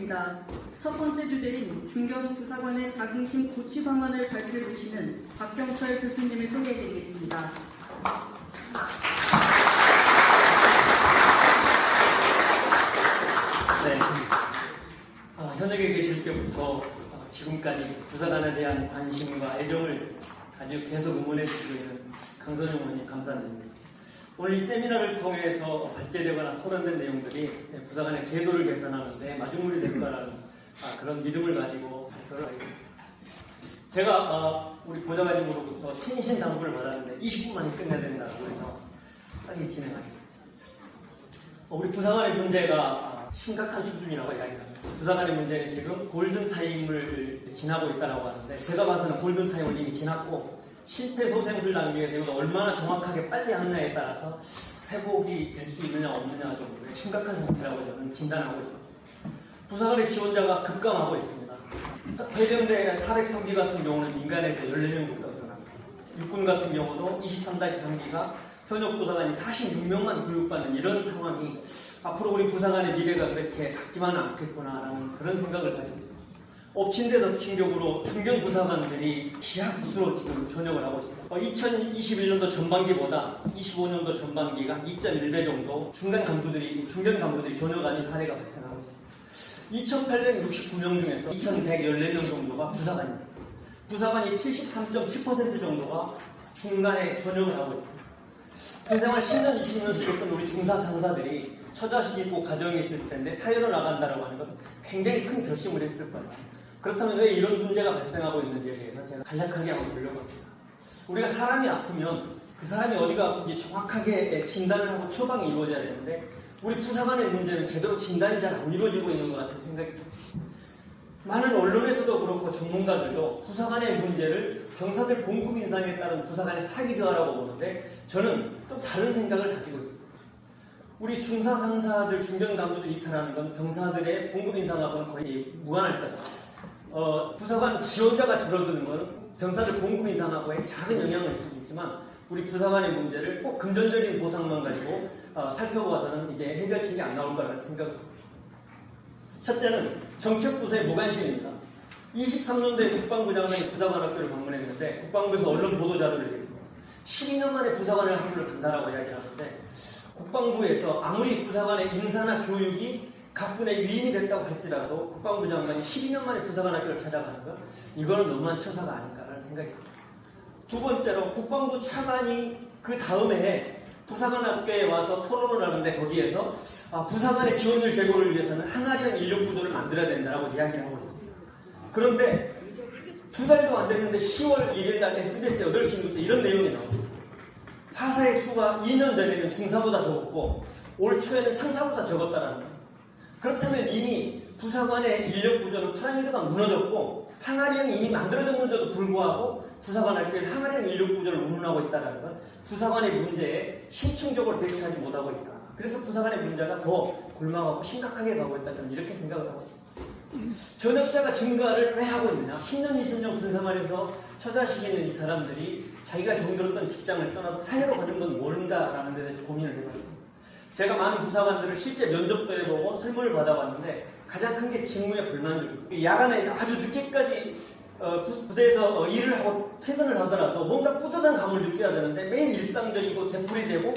하겠습니다. 첫 번째 주제인 중견 부사관의 자긍심 고취 방안을 발표해 주시는 박경철 교수님을 소개해 드리겠습니다. 네. 현역에 계실 때부터 지금까지 부사관에 대한 관심과 애정을 아주 계속 응원해 주시고 있는 강선영 의원님 감사드립니다. 오늘 이 세미나를 통해서 발제되거나 토론된 내용들이 부사관의 제도를 개선하는 데 마중물이 될 거라는 그런 믿음을 가지고 발표를 하겠습니다. 제가 우리 보좌관님으로부터 신신당부를 받았는데 20분 만에 끝내야 된다고 해서 빨리 진행하겠습니다. 우리 부사관의 문제가 심각한 수준이라고 이야기합니다. 부사관의 문제는 지금 골든타임을 지나고 있다고 하는데 제가 봐서는 골든타임을 이미 지났고 실패소생술 단계에 되고 얼마나 정확하게 빨리 하느냐에 따라서 회복이 될 수 있느냐 없느냐가 좀 심각한 상태라고 저는 진단하고 있습니다. 부사관의 지원자가 급감하고 있습니다. 해병대 403기 같은 경우는 민간에서 14명부터 전합니다. 육군 같은 경우도 23-3기가 현역 부사관이 46명만 교육받는 이런 상황이 앞으로 우리 부사관의 미래가 그렇게 밝지만은 않겠구나라는 그런 생각을 가지고 있습니다. 엎친 데 덮친 격으로 중견 부사관들이 기하급수로 지금 전역을 하고 있습니다. 2021년도 전반기보다 25년도 전반기가 2.1배 정도 중견 간부들이 전역하는 사례가 발생하고 있습니다. 2,869명 중에서 2,114명 정도가 부사관입니다. 부사관이 73.7% 정도가 중간에 전역을 하고 있습니다. 군생활 10년, 20년씩 했던 우리 중사 상사들이 처자식 있고 가정이 있을 텐데 사회로 나간다라고 하는 건 굉장히 큰 결심을 했을 거예요. 그렇다면 왜 이런 문제가 발생하고 있는지에 대해서 제가 간략하게 한번 보려고 합니다. 우리가 사람이 아프면 그 사람이 어디가 아픈지 정확하게 진단을 하고 처방이 이루어져야 되는데 우리 부사관의 문제는 제대로 진단이 잘 안 이루어지고 있는 것 같은 생각이 듭니다. 많은 언론에서도 그렇고 전문가들도 부사관의 문제를 병사들 봉급 인상에 따른 부사관의 사기 저하라고 보는데 저는 좀 다른 생각을 가지고 있습니다. 우리 중사 상사들, 중견 간부들 이탈하는 건 병사들의 봉급 인상하고는 거의 무관할 거다. 부사관 지원자가 줄어드는 건 병사들 봉급 인상하고에 작은 영향을 줄 수 있지만 우리 부사관의 문제를 꼭 금전적인 보상만 가지고 살펴봐서는 이게 해결책이 안 나올 거라는 생각을 듭니다. 첫째는 정책부서의 무관심입니다. 23년도에 국방부 장관이 부사관 학교를 방문했는데 국방부에서 언론 보도 자료를 냈습니다. 12년 만에 부사관을 학교를 간다라고 이야기하는데 국방부에서 아무리 부사관의 인사나 교육이 각군의 위임이 됐다고 할지라도 국방부 장관이 12년 만에 부사관 학교를 찾아가는 건 이거는 너무한 처사가 아닌가라는 생각이 듭니다. 두 번째로 국방부 차관이 그 다음에 부사관 학교에 와서 토론을 하는데 거기에서 부사관의 지원율 제고를 위해서는 항아리형 인력 구조를 만들어야 된다고 이야기를 하고 있습니다. 그런데 두 달도 안 됐는데 10월 1일 날 SBS 8시 뉴스 이런 내용이 나옵니다. 하사의 수가 2년 전에는 중사보다 적었고 올 초에는 상사보다 적었다라는 겁니다. 그렇다면 이미 부사관의 인력 구조는 피라미드가 무너졌고 항아리형이 이미 만들어졌는데도 불구하고 부사관 학교에 항아리형 인력 구조를 운운하고 있다는 건 부사관의 문제에 심층적으로 대처하지 못하고 있다. 그래서 부사관의 문제가 더 골망하고 심각하게 가고 있다. 저는 이렇게 생각을 하고 있습니다. 전역자가 증가를 왜 하고 있느냐? 10년, 20년 군생활에서 처자식 있는 이 사람들이 자기가 정들었던 직장을 떠나서 사회로 가는 건 뭔가라는 데 대해서 고민을 해봤습니다. 제가 많은 부사관들을 실제 면접도 해보고 설문을 받아봤는데 가장 큰 게 직무의 불만족입니다. 야간에 아주 늦게까지 부대에서 일을 하고 퇴근을 하더라도 뭔가 뿌듯한 감을 느껴야 되는데 매일 일상적이고 되풀이되고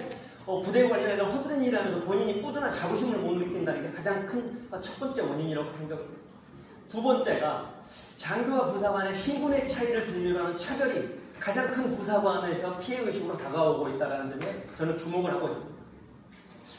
부대 관련해서 허드렛 일하면서 본인이 꾸준한 자부심을 못 느낀다는 게 가장 큰 첫 번째 원인이라고 생각합니다. 두 번째가 장교와 부사관의 신분의 차이를 빌미로 하는 차별이 가장 큰 부사관에서 피해의식으로 다가오고 있다는 점에 저는 주목을 하고 있습니다.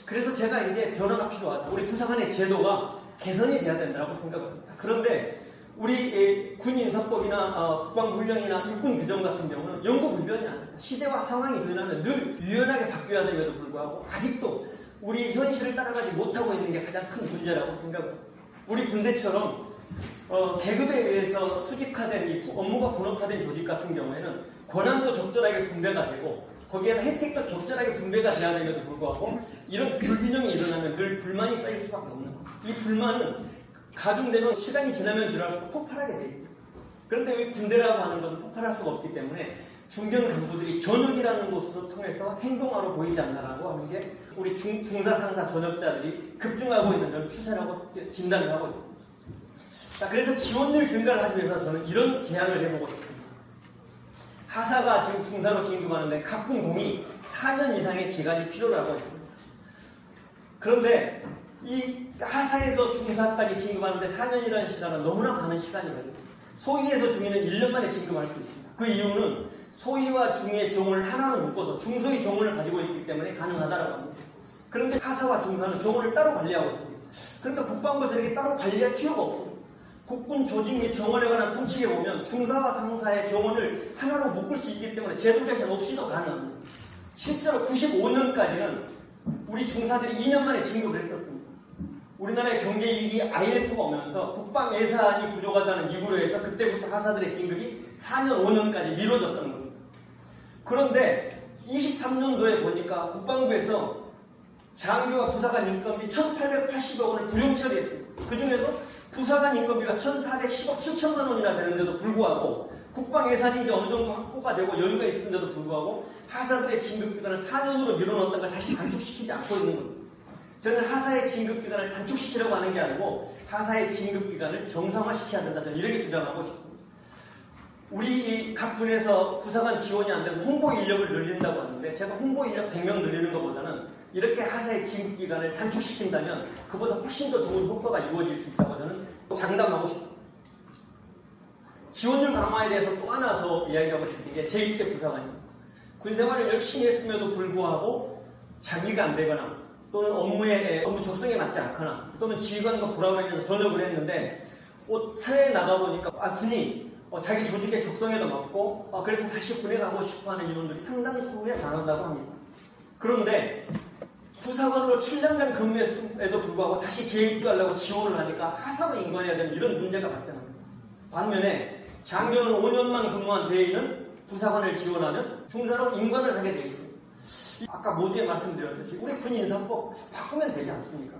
그래서 제가 이제 변화가 필요하다. 우리 부사관의 제도가 개선이 돼야 된다고 생각합니다. 그런데 우리 군인사법이나 국방훈령이나 육군규정 같은 경우는 영구불변이 아닙니다. 시대와 상황이 변하면 늘 유연하게 바뀌어야 됨에도 불구하고 아직도 우리 현실을 따라가지 못하고 있는 게 가장 큰 문제라고 생각합니다. 우리 군대처럼 계급에 의해서 수직화된 업무가 분업화된 조직 같은 경우에는 권한도 적절하게 분배가 되고 거기에다 혜택도 적절하게 분배가 돼야 됨에도 불구하고 이런 불균형이 일어나면 늘 불만이 쌓일 수밖에 없는 겁니다. 이 불만은 가중되면 시간이 지나면 지날수록 폭발하게 돼 있습니다. 그런데 이 군대라고 하는 것은 폭발할 수가 없기 때문에 중견 간부들이 전역이라는 곳으로 통해서 행동하러 보이지 않나라고 하는 게 우리 중사 상사 전역자들이 급증하고 있는 전 추세라고 진단을 하고 있습니다. 자, 그래서 지원율 증가를 하기 위해서 저는 이런 제안을 해보고 싶습니다. 하사가 지금 중사로 진급하는데 각 군공이 4년 이상의 기간이 필요라고 했습니다. 그런데 이 하사에서 중사까지 진급하는데 4년이라는 시간은 너무나 많은 시간이거든요. 소위에서 중위는 1년 만에 진급할 수 있습니다. 그 이유는 소위와 중위의 정원을 하나로 묶어서 중소위 정원을 가지고 있기 때문에 가능하다고 합니다. 그런데 하사와 중사는 정원을 따로 관리하고 있습니다. 그러니까 국방부에서 이렇게 따로 관리할 필요가 없습니다. 국군 조직 및 정원에 관한 통칙에 보면 중사와 상사의 정원을 하나로 묶을 수 있기 때문에 제도 개선 없이도 가능합니다. 실제로 95년까지는 우리 중사들이 2년 만에 진급을 했었습니다. 우리나라의 경제 위기 IMF가 오면서 국방 예산이 부족하다는 이유로 해서 그때부터 하사들의 진급이 4년, 5년까지 미뤄졌던 겁니다. 그런데 23년도에 보니까 국방부에서 장교와 부사관 인건비 1,880억 원을 부용 처리했습니다. 그 중에서 부사관 인건비가 1,410억 7천만 원이나 되는데도 불구하고 국방 예산이 이제 어느 정도 확보가 되고 여유가 있는데도 불구하고 하사들의 진급 기간을 4년으로 밀어넣었던 걸 다시 단축시키지 않고 있는 겁니다. 저는 하사의 진급 기간을 단축시키려고 하는 게 아니고 하사의 진급 기간을 정상화시켜야 된다. 저는 이렇게 주장하고 싶습니다. 우리 각 군에서 부사관 지원이 안 돼서 홍보 인력을 늘린다고 하는데 제가 홍보 인력 100명 늘리는 것보다는 이렇게 하사의 진급 기간을 단축시킨다면 그보다 훨씬 더 좋은 효과가 이루어질 수 있다고 저는 장담하고 싶습니다. 지원율 강화에 대해서 또 하나 더 이야기하고 싶은 게 제1대 부사관입니다. 군생활을 열심히 했음에도 불구하고 자기가 안 되거나 또는 업무 적성에 맞지 않거나 또는 지휘관과 불합리해서 전역을 했는데 사회에 나가보니까 군이 자기 조직의 적성에도 맞고 그래서 다시 군에 가고 싶어하는 인원들이 상당수에 나온다고 합니다. 그런데 부사관으로 7년간 근무했음에도 불구하고 다시 재입교하려고 지원을 하니까 하사로 인관해야 되는 이런 문제가 발생합니다. 반면에 장교는 5년만 근무한 대위는 부사관을 지원하면 중사로 인관을 하게 되어 있습니다. 아까 모두에 말씀드렸듯이 우리 군인사법 바꾸면 되지 않습니까?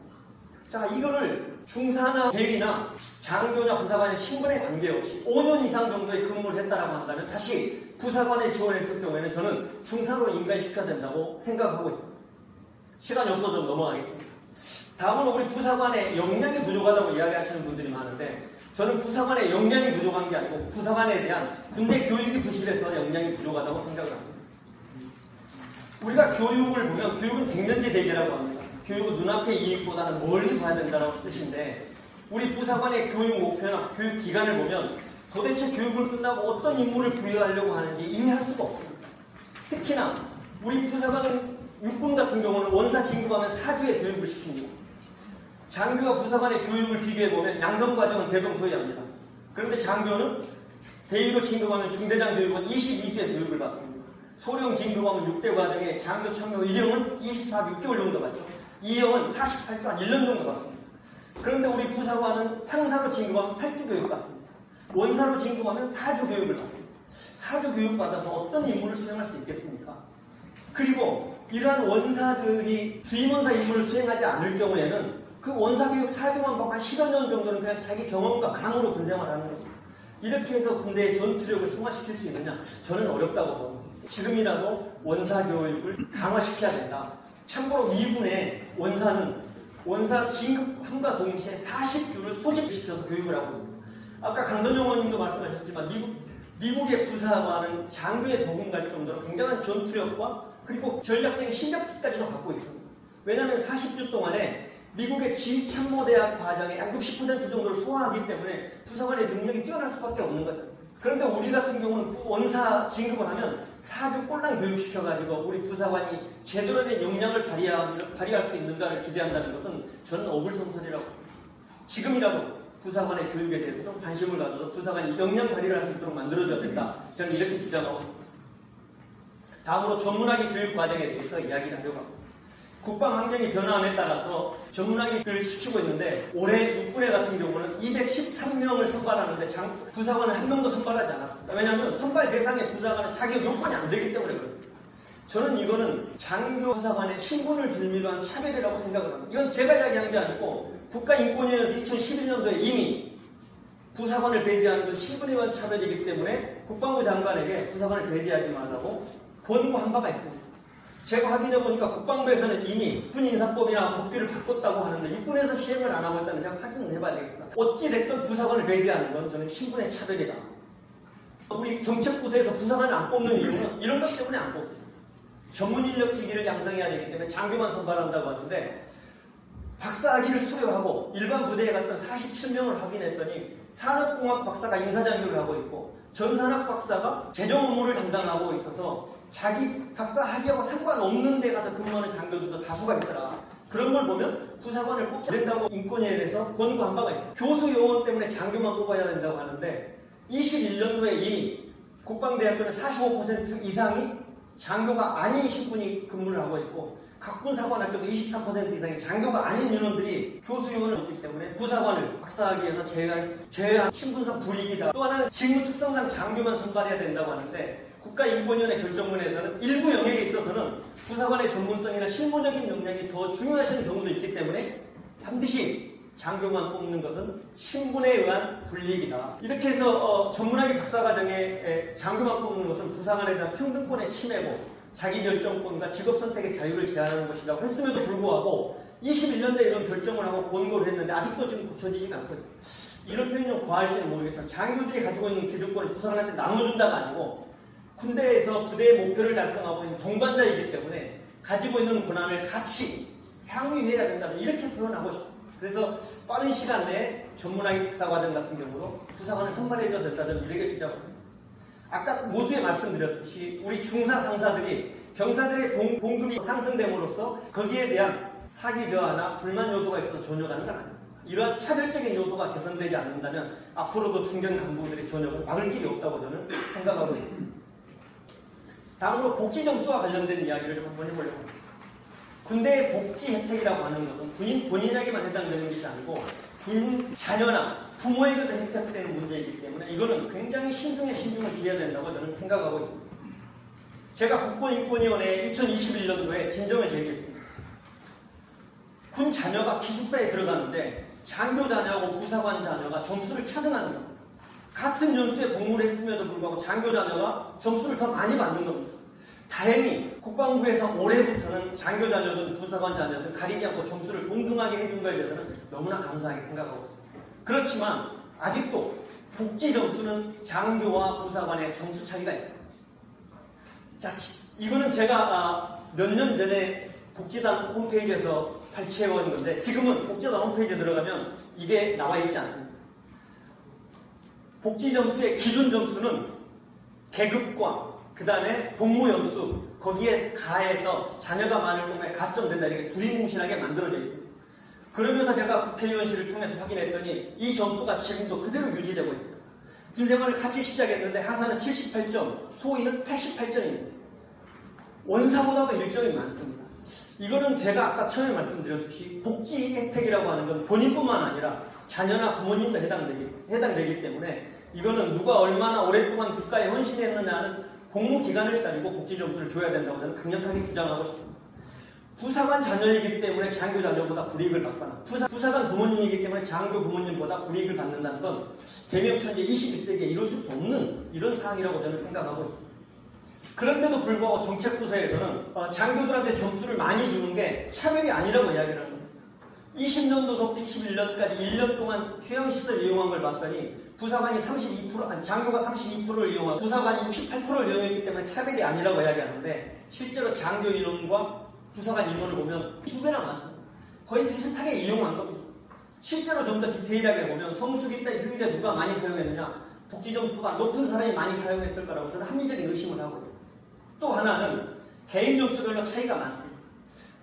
자, 이거를 중사나 대위나 장교나 부사관의 신분에 관계없이 5년 이상 정도의 근무를 했다라고 한다면 다시 부사관에 지원했을 경우에는 저는 중사로 인간시켜야 된다고 생각하고 있습니다. 시간이 없어서 좀 넘어가겠습니다. 다음은 우리 부사관의 역량이 부족하다고 이야기하시는 분들이 많은데 저는 부사관의 역량이 부족한 게 아니고 부사관에 대한 군대 교육이 부실해서 역량이 부족하다고 생각을 합니다. 우리가 교육을 보면 교육은 백년지 대계라고 합니다. 교육은 눈앞의 이익보다는 멀리 봐야 된다는 뜻인데 우리 부사관의 교육 목표나 교육 기간을 보면 도대체 교육을 끝나고 어떤 임무를 부여하려고 하는지 이해할 수가 없습니다. 특히나 우리 부사관은 육군 같은 경우는 원사 진급하면 4주의 교육을 시킵니다. 장교와 부사관의 교육을 비교해보면 양성과정은 대동소이합니다. 그런데 장교는 대위로 진급하면 중대장 교육은 22주의 교육을 받습니다. 소령 진급하면 6대 과정에 장교 참여 1형은 24, 6개월 정도 받죠. 2형은 48주 한 1년 정도 받습니다. 그런데 우리 부사관은 상사로 진급하면 8주 교육 받습니다. 원사로 진급하면 4주 교육을 받습니다. 4주 교육 받아서 어떤 임무를 수행할 수 있겠습니까? 그리고 이러한 원사들이 주임원사 임무를 수행하지 않을 경우에는 그 원사교육 4주만 받고 한 10여 년 정도는 그냥 자기 경험과 감으로 군생활하는 겁니다. 이렇게 해서 군대의 전투력을 승화시킬 수 있느냐? 저는 어렵다고 봅니다. 지금이라도 원사교육을 강화시켜야 된다. 참고로 미군의 원사는 원사 진급함과 동시에 40주를 소집시켜서 교육을 하고 있습니다. 아까 강선영 의원님도 말씀하셨지만 미국의 부사관은 장교에 버금갈 정도로 굉장한 전투력과 그리고 전략적인 실력까지도 갖고 있습니다. 왜냐하면 40주 동안에 미국의 지휘참모대학 과정의 약 60% 정도를 소화하기 때문에 부사관의 능력이 뛰어날 수밖에 없는 거지 않습니까? 그런데 우리 같은 경우는 원사 진급을 하면 4주 꼴랑 교육시켜가지고 우리 부사관이 제대로 된 역량을 발휘할 수 있는가를 기대한다는 것은 저는 어불성설이라고 봅니다. 지금이라도 부사관의 교육에 대해서 좀 관심을 가져서 부사관이 역량 발휘를 할 수 있도록 만들어줘야 된다. 저는 이렇게 주장하고 싶습니다. 다음으로 전문학위 교육 과정에 대해서 이야기를 하려고 합니다. 국방 환경이 변화함에 따라서 전문학위를 시키고 있는데 올해 육군회 같은 경우는 213명을 선발하는데 부사관은 한 명도 선발하지 않았습니다. 왜냐하면 선발 대상의 부사관은 자격 요건이 안 되기 때문에 그렇습니다. 저는 이거는 장교 부사관의 신분을 빌미로 한 차별이라고 생각을 합니다. 이건 제가 이야기한 게 아니고 국가인권위원회에서 2011년도에 이미 부사관을 배제하는 건 신분에 의한 차별이기 때문에 국방부 장관에게 부사관을 배제하지 말라고 권고한 바가 있습니다. 제가 확인해 보니까 국방부에서는 이미 육군 인사법이나 법규를 바꿨다고 하는데 육군에서 시행을 안 하고 있다는 제가 확인을 해봐야 되겠습니다. 어찌됐든 부사관을 배제하는 건 저는 신분의 차별이다. 우리 정책부서에서 부사관을 안 뽑는 이유는 이런 것 때문에 안 뽑습니다. 전문 인력 직위를 양성해야 되기 때문에 장교만 선발한다고 하는데 박사학위를 수료하고 일반 부대에 갔던 47명을 확인했더니 산업공학 박사가 인사장교를 하고 있고 전산학 박사가 재정 업무를 담당하고 있어서 자기 박사 학위하고 상관없는 데 가서 근무하는 장교들도 다수가 있더라. 그런 걸 보면 부사관을 뽑지 않는다고 인권위원회에서 권고한 바가 있어요. 교수 요원 때문에 장교만 뽑아야 된다고 하는데 21년도에 이미 국방대학교는 45% 이상이 장교가 아닌 신분이 근무를 하고 있고 각군사관학교도 24% 이상의 장교가 아닌 인원들이 교수 요원을 얻기 때문에 부사관을 박사학위에서 제외한 신분상 불이익이다. 또 하나는 직무 특성상 장교만 선발해야 된다고 하는데 국가인권위원회 결정문에서는 일부 영역에 있어서는 부사관의 전문성이나 실무적인 역량이 더 중요하신 경우도 있기 때문에 반드시 장교만 뽑는 것은 신분에 의한 불이익이다. 이렇게 해서 전문학위 박사과정에 장교만 뽑는 것은 부사관에 대한 평등권의 침해고 자기결정권과 직업선택의 자유를 제한하는 것이라고 했음에도 불구하고 21년도에 이런 결정을 하고 권고를 했는데 아직도 지금 고쳐지지가 않고 있습니다. 이런 표현이 좀 과할지는 모르겠지만 장교들이 가지고 있는 기득권을 부사관한테 나눠준다가 아니고 군대에서 부대의 목표를 달성하고 있는 동반자이기 때문에 가지고 있는 권한을 같이 향유해야 된다. 이렇게 표현하고 싶습니다. 그래서 빠른 시간 내에 전문학위 박사과정 같은 경우로 부사관을 선발해줘야 된다는 이렇게 주장합니다. 아까 모두에 말씀드렸듯이 우리 중사 상사들이 병사들의 봉급이 상승됨으로써 거기에 대한 사기 저하나 불만 요소가 있어서 전역하는 건 아닙니다. 이러한 차별적인 요소가 개선되지 않는다면 앞으로도 중견 간부들의 전역을 막을 길이 없다고 저는 생각하고 있습니다. 다음으로 복지 점수와 관련된 이야기를 좀 한번 해보려고 합니다. 군대의 복지 혜택이라고 하는 것은 군인 본인에게만 해당되는 것이 아니고 군인 자녀나 부모에게도 혜택되는 문제이기 때문에 이거는 굉장히 신중에 신중을 기해야 된다고 저는 생각하고 있습니다. 제가 국가인권위원회에 2021년도에 진정을 제기했습니다. 군 자녀가 기숙사에 들어가는데 장교 자녀하고 부사관 자녀가 점수를 차등하는 겁니다. 같은 연수에 복무를 했음에도 불구하고 장교 자녀가 점수를 더 많이 받는 겁니다. 다행히 국방부에서 올해부터는 장교 자녀든 부사관 자녀든 가리지 않고 점수를 동등하게 해준 것에 대해서는 너무나 감사하게 생각하고 있습니다. 그렇지만 아직도 복지 점수는 장교와 부사관의 점수 차이가 있습니다. 자, 이거는 제가 몇 년 전에 복지단 홈페이지에서 발췌해온 건데 지금은 복지단 홈페이지에 들어가면 이게 나와 있지 않습니다. 복지 점수의 기준 점수는 계급과 그 다음에 복무 연수 거기에 가해서 자녀가 많을 경우에 가점된다 이렇게 두리뭉실하게 만들어져 있습니다. 그러면서 제가 국회의원실을 통해서 확인했더니 이 점수가 지금도 그대로 유지되고 있습니다. 군생활을 같이 시작했는데 하사는 78점, 소위는 88점입니다. 원사보다도 일정이 많습니다. 이거는 제가 아까 처음에 말씀드렸듯이 복지 혜택이라고 하는 건 본인뿐만 아니라 자녀나 부모님도 해당되기 때문에 이거는 누가 얼마나 오랫동안 국가에 헌신했느냐는 복무 기간을 따지고 복지 점수를 줘야 된다고 저는 강력하게 주장하고 싶습니다. 부사관 자녀이기 때문에 장교 자녀보다 불이익을 받거나 부사관 부모님이기 때문에 장교 부모님보다 불이익을 받는다는 건 대명천재 21세기에 이루어질 수 없는 이런 사항이라고 저는 생각하고 있습니다. 그런데도 불구하고 정책부서에서는 장교들한테 점수를 많이 주는 게 차별이 아니라고 이야기를 합니다. 20년도부터 21년까지 1년 동안 휴양시설 이용한 걸 봤더니 부사관이 32%, 장교가 32%를 이용하고 부사관이 68%를 이용했기 때문에 차별이 아니라고 이야기하는데 실제로 장교 인원과 부사관 인원을 보면 2배나 많습니다. 거의 비슷하게 이용한 겁니다. 실제로 좀 더 디테일하게 보면 성수기 때 휴일에 누가 많이 사용했느냐 복지 점수가 높은 사람이 많이 사용했을 거라고 저는 합리적인 의심을 하고 있습니다. 또 하나는 개인 점수별로 차이가 많습니다.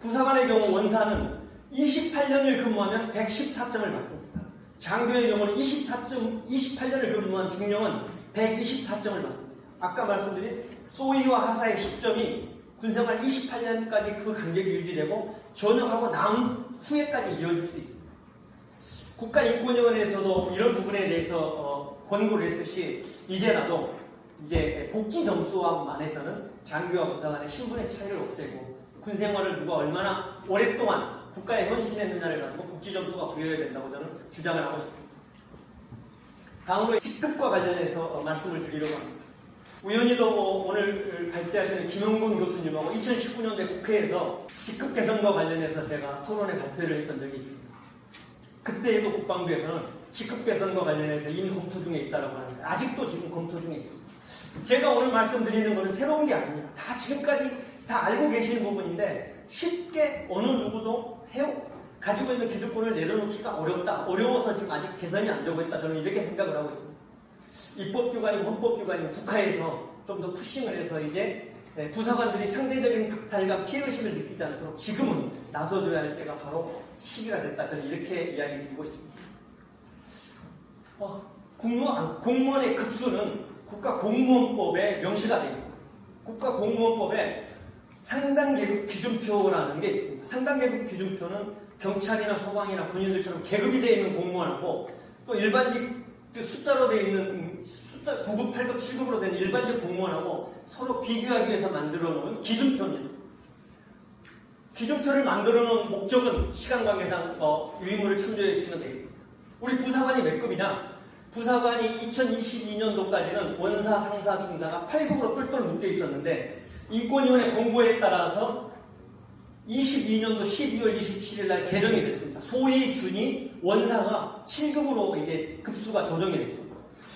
부사관의 경우 원사는 28년을 근무하면 114점을 받습니다. 장교의 경우는 28년을 근무한 중령은 124점을 받습니다. 아까 말씀드린 소위와 하사의 10점이 군생활 28년까지 그 간격이 유지되고 전역하고 남은 후에까지 이어질 수 있습니다. 국가인권위원회에서도 이런 부분에 대해서 권고를 했듯이 이제라도 복지 점수와 만해서는 장교와 부사관의 신분의 차이를 없애고 군생활을 누가 얼마나 오랫동안 국가에 헌신했느냐를 가지고 복지 점수가 부여해야 된다고 저는 주장을 하고 싶습니다. 다음으로 직급과 관련해서 말씀을 드리려고 합니다. 우연히도 오늘 발제하시는 김영곤 교수님하고 2019년도에 국회에서 직급 개선과 관련해서 제가 토론회 발표를 했던 적이 있습니다. 그때에도 국방부에서는 직급 개선과 관련해서 이미 검토 중에 있다고 하는데 아직도 지금 검토 중에 있습니다. 제가 오늘 말씀드리는 것은 새로운 게 아닙니다. 다 지금까지 다 알고 계시는 부분인데 쉽게 어느 누구도 가지고 있는 기득권을 내려놓기가 어려워서 지금 아직 개선이 안 되고 있다. 저는 이렇게 생각을 하고 있습니다. 입법기관이고 헌법기관이고 국가에서 좀 더 푸싱을 해서 이제 부사관들이 상대적인 박탈과 피해의식을 느끼지 않도록 지금은 나서줘야 할 때가 바로 시기가 됐다. 저는 이렇게 이야기 드리고 싶습니다. 공무원의 급수는 국가공무원법에 명시가 되어 있습니다. 국가공무원법에 상당계급 기준표라는 게 있습니다. 상당계급 기준표는 경찰이나 소방이나 군인들처럼 계급이 되어 있는 공무원하고 또 일반직 숫자로 되어 있는 숫자 9급, 8급, 7급으로 된 일반직 공무원하고 서로 비교하기 위해서 만들어 놓은 기준표입니다. 기준표를 만들어 놓은 목적은 시간 관계상 유의무를 참조해 주시면 되겠습니다. 우리 부사관이 몇 급이냐? 부사관이 2022년도까지는 원사, 상사, 중사가 8급으로 똘똘 묶여 있었는데 인권위원회 공고에 따라서 22년도 12월 27일 날 개정이 됐습니다. 소위 준이 원사가 7급으로 이게 급수가 조정이 됐죠.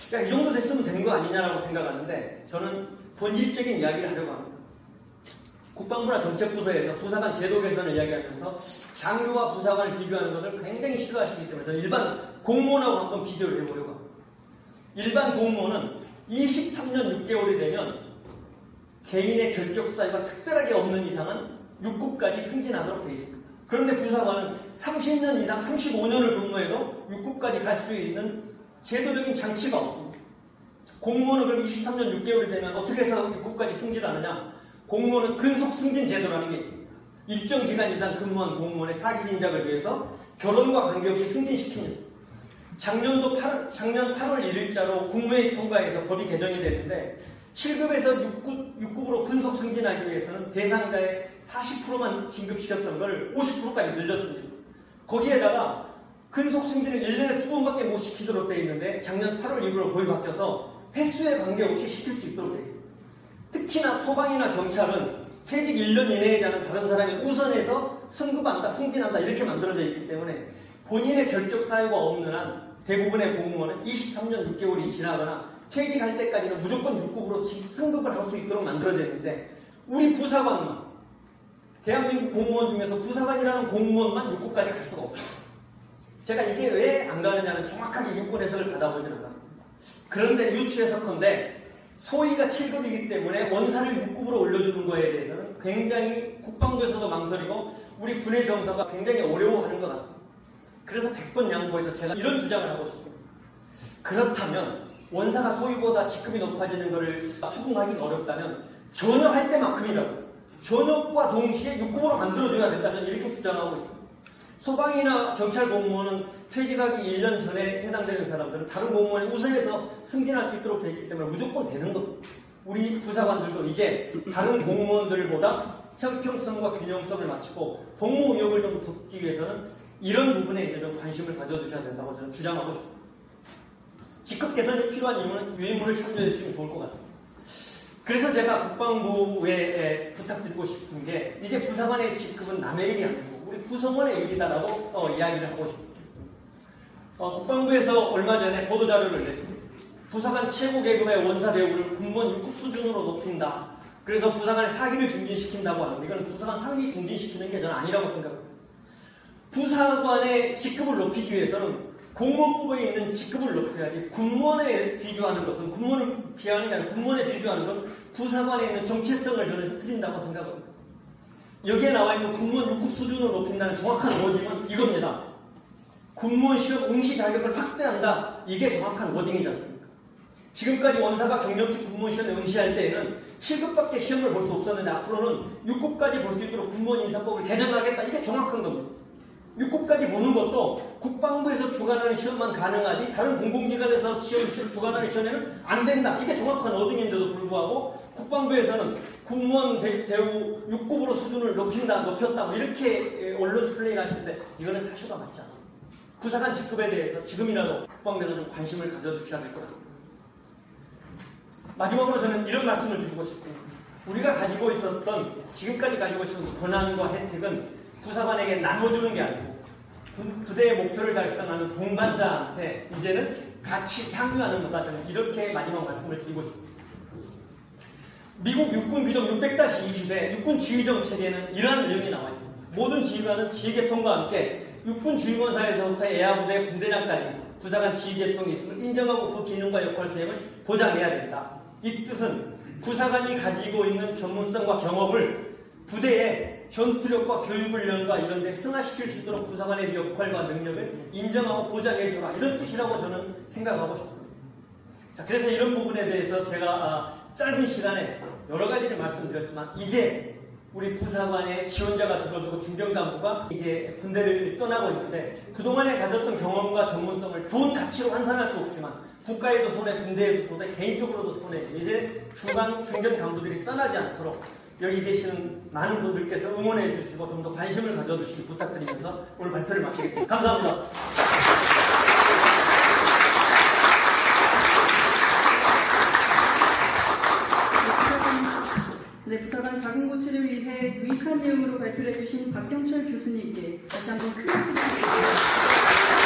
그러니까 이 정도 됐으면 된 거 아니냐라고 생각하는데 저는 본질적인 이야기를 하려고 합니다. 국방부나 정책부서에서 부사관 제도 개선을 이야기하면서 장교와 부사관을 비교하는 것을 굉장히 싫어하시기 때문에 저는 일반 공무원하고 한번 비교를 해보려고 합니다. 일반 공무원은 23년 6개월이 되면 개인의 결격 사유가 특별하게 없는 이상은 6급까지 승진하도록 되어 있습니다. 그런데 부사관은 30년 이상 35년을 근무해도 6급까지 갈 수 있는 제도적인 장치가 없습니다. 공무원은 그럼 23년 6개월이 되면 어떻게 해서 6급까지 승진하느냐? 공무원은 근속 승진 제도라는 게 있습니다. 일정 기간 이상 근무한 공무원의 사기 진작을 위해서 결혼과 관계없이 승진시킵니다. 작년 8월 1일자로 국무회의 통과해서 법이 개정이 됐는데 7급에서 6급으로 근속 승진하기 위해서는 대상자의 40%만 진급시켰던 걸 50%까지 늘렸습니다. 거기에다가 근속 승진을 1년에 2번밖에 못 시키도록 되어 있는데 작년 8월 이후로 법이 바뀌어서 횟수에 관계없이 시킬 수 있도록 되어 있습니다. 특히나 소방이나 경찰은 퇴직 1년 이내에 대한 다른 사람이 우선해서 승급한다, 승진한다 이렇게 만들어져 있기 때문에 본인의 결격 사유가 없는 한 대부분의 공무원은 23년 6개월이 지나거나 퇴직할 때까지는 무조건 6급으로 승급을 할 수 있도록 만들어져 있는데 우리 부사관만 대한민국 공무원 중에서 부사관이라는 공무원만 6급까지 갈 수가 없어요. 제가 이게 왜 안 가느냐는 정확하게 육군 해석을 받아보진 않았습니다. 그런데 유추해석컨대 소위가 7급이기 때문에 원사를 6급으로 올려주는 거에 대해서는 굉장히 국방부에서도 망설이고 우리 군의 정서가 굉장히 어려워하는 것 같습니다. 그래서 100번 양보해서 제가 이런 주장을 하고 싶습니다. 그렇다면 원사가 소위보다 직급이 높아지는 것을 수긍하기가 어렵다면 전역할 때만큼이라도 전역과 동시에 6급으로 만들어줘야 된다. 저는 이렇게 주장하고 있습니다. 소방이나 경찰 공무원은 퇴직하기 1년 전에 해당되는 사람들은 다른 공무원이 우선해서 승진할 수 있도록 되어 있기 때문에 무조건 되는 겁니다. 우리 부사관들도 이제 다른 공무원들보다 형평성과 균형성을 맞추고 복무 의욕을 좀 돋기 위해서는 이런 부분에 이제 좀 관심을 가져주셔야 된다고 저는 주장하고 싶습니다. 직급 개선이 필요한 이유는 유인물을 참조해 주시면 좋을 것 같습니다. 그래서 제가 국방부에 부탁드리고 싶은 게 이제 부사관의 직급은 남의 일이 아니고 우리 구성원의 일이다라고 이야기를 하고 싶습니다. 국방부에서 얼마 전에 보도자료를 냈습니다. 부사관 최고 계급의 원사 대우를 군무원 6급 수준으로 높인다. 그래서 부사관의 사기를 증진시킨다고 하는데 이건 부사관 상위 증진시키는 게 저는 아니라고 생각합니다. 부사관의 직급을 높이기 위해서는 공무원법에 있는 직급을 높여야지 군무원에 비교하는 것은 군무원을 비하하는 게 아니라 군무원에 비교하는 건 부사관에 있는 정체성을 저는 흐트린다고 생각합니다. 여기에 나와 있는 군무원 6급 수준으로 높인다는 정확한 워딩은 이겁니다. 군무원 시험 응시 자격을 확대한다. 이게 정확한 워딩이지 않습니까? 지금까지 원사가 경력직 군무원 시험에 응시할 때에는 7급밖에 시험을 볼 수 없었는데 앞으로는 6급까지 볼 수 있도록 군무원 인사법을 개정하겠다. 이게 정확한 겁니다. 6급까지 보는 것도 국방부에서 주관하는 시험만 가능하지 다른 공공기관에서 주관하는 시험에는 안 된다. 이게 정확한 워딩인데도 불구하고 국방부에서는 군무원 대우 6급으로 수준을 높였다. 뭐 이렇게 언론 플레이를 하시는데 이거는 사실과 맞지 않습니다. 부사관 직급에 대해서 지금이라도 국방부에서 좀 관심을 가져주셔야 될 것 같습니다. 마지막으로 저는 이런 말씀을 드리고 싶습니다. 우리가 가지고 있었던, 지금까지 가지고 있었던 권한과 혜택은 부사관에게 나눠주는 게 아니고 부대의 목표를 달성하는 동반자한테 이제는 같이 향유하는 거다. 저는 이렇게 마지막 말씀을 드리고 싶습니다. 미국 육군 규정 600-20의 육군 지휘정책에는 이러한 내용이 나와 있습니다. 모든 지휘관은 지휘계통과 함께 육군 지휘권사에서부터 예하부대 분대장까지 부사관 지휘계통이 있음을 인정하고 그 기능과 역할 수행을 보장해야 된다. 이 뜻은 부사관이 가지고 있는 전문성과 경험을 부대의 전투력과 교육훈련과 이런 데 승화시킬 수 있도록 부사관의 역할과 능력을 인정하고 보장해주라. 이런 뜻이라고 저는 생각하고 싶습니다. 자, 그래서 이런 부분에 대해서 제가 짧은 시간에 여러 가지를 말씀드렸지만 이제 우리 부사관의 지원자가 줄어들고 중견간부가 이제 군대를 떠나고 있는데 그동안에 가졌던 경험과 전문성을 돈 가치로 환산할 수 없지만 국가에도 손해, 군대에도 손해, 개인적으로도 손해. 이제 중견 간부들이 떠나지 않도록 여기 계시는 많은 분들께서 응원해 주시고 좀 더 관심을 가져주시기 부탁드리면서 오늘 발표를 마치겠습니다. 감사합니다. 부사관 자궁 고치를 위해 유익한 내용으로 발표해 주신 박경철 교수님께 다시 한번 큰 박수 부탁드립니다.